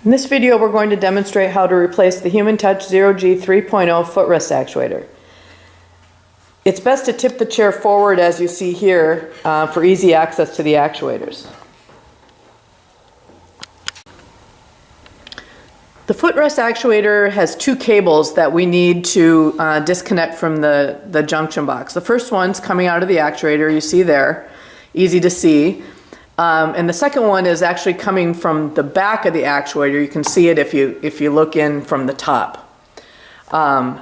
In this video, we're going to demonstrate how to replace the Human Touch ZeroG 3.0 footrest actuator. It's best to tip the chair forward as you see here for easy access to the actuators. The footrest actuator has two cables that we need to disconnect from the junction box. The first one's coming out of the actuator, you see there, easy to see. And the second one is actually coming from the back of the actuator. You can see it if you look in from the top.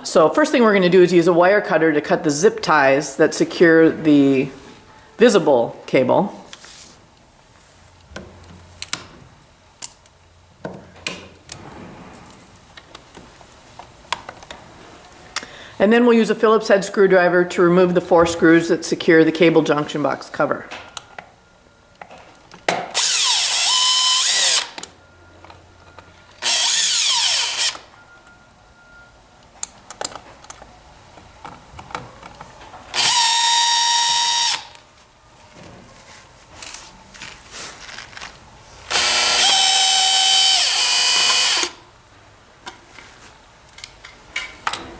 So first thing we're going to do is use a wire cutter to cut the zip ties that secure the visible cable. And then we'll use a Phillips head screwdriver to remove the 4 screws that secure the cable junction box cover.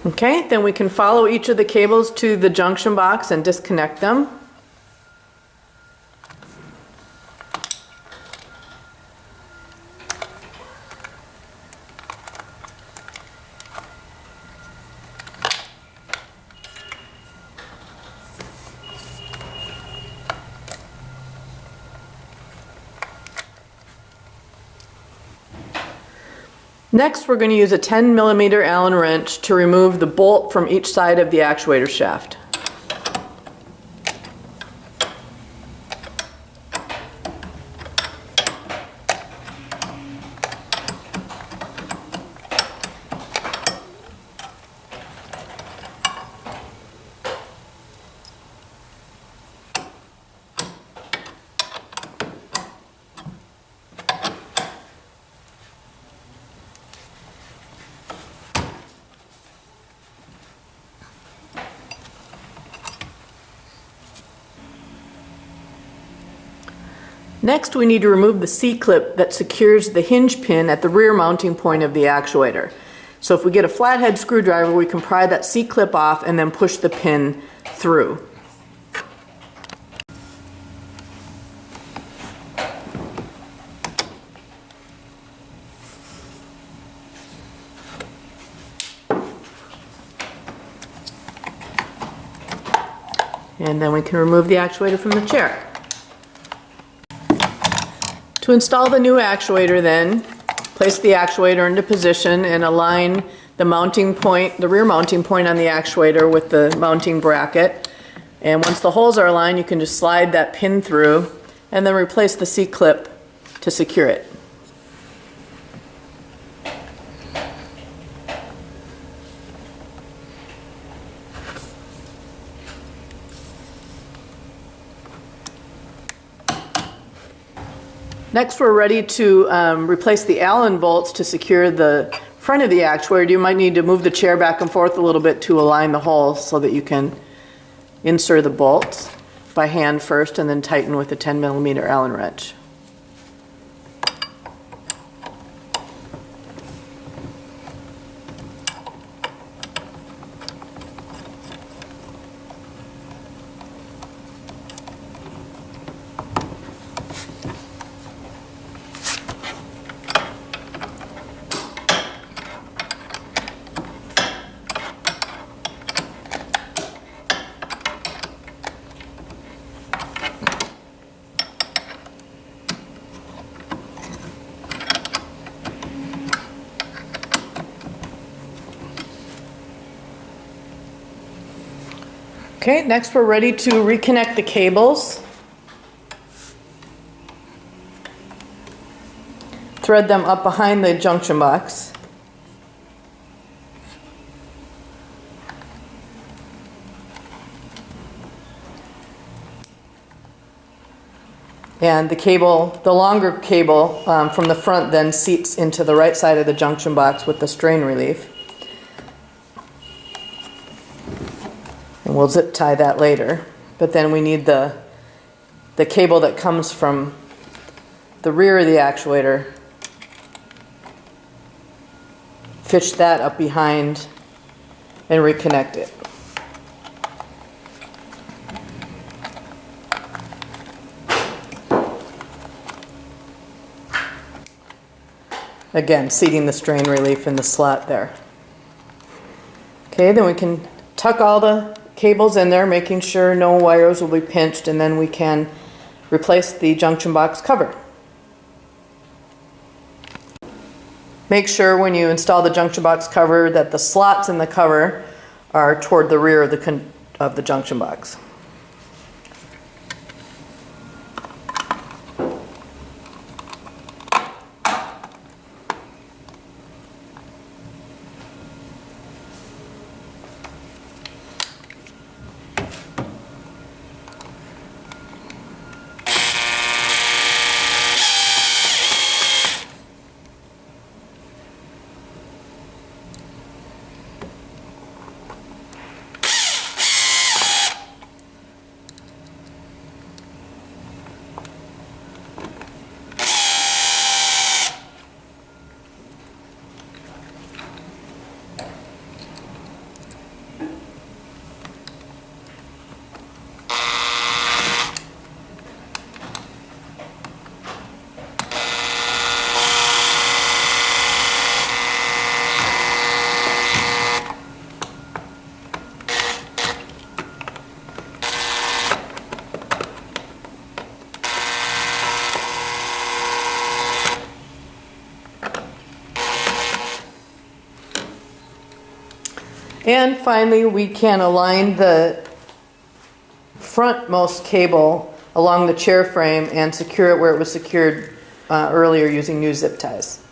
Okay, then we can follow each of the cables to the junction box and disconnect them. Next, we're going to use a 10mm Allen wrench to remove the bolt from each side of the actuator shaft. Next, we need to remove the C-clip that secures the hinge pin at the rear mounting point of the actuator. So if we get a flathead screwdriver, we can pry that C-clip off and then push the pin through. And then we can remove the actuator from the chair. To install the new actuator then, place the actuator into position and align the mounting point, the rear mounting point on the actuator with the mounting bracket. And once the holes are aligned, you can just slide that pin through and then replace the C-clip to secure it. Next, we're ready to replace the Allen bolts to secure the front of the actuator. You might need to move the chair back and forth a little bit to align the holes so that you can insert the bolts by hand first and then tighten with a 10mm Allen wrench. Okay, next we're ready to reconnect the cables. Thread them up behind the junction box. And the cable, the longer cable from the front then seats into the right side of the junction box with the strain relief. And we'll zip tie that later. But then we need the cable that comes from the rear of the actuator fish that up behind and reconnect it. Again, seating the strain relief in the slot there. Okay, then we can tuck all the cables in there, making sure no wires will be pinched, and then we can replace the junction box cover. Make sure when you install the junction box cover that the slots in the cover are toward the rear of the junction box. And finally, we can align the frontmost cable along the chair frame and secure it where it was secured earlier using new zip ties.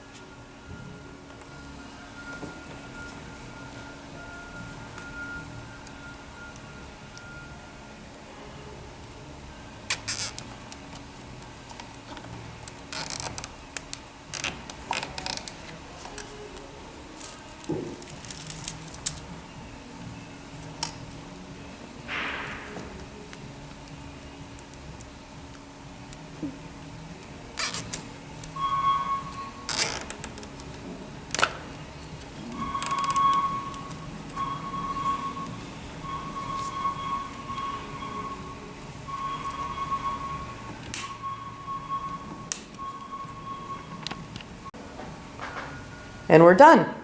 And we're done.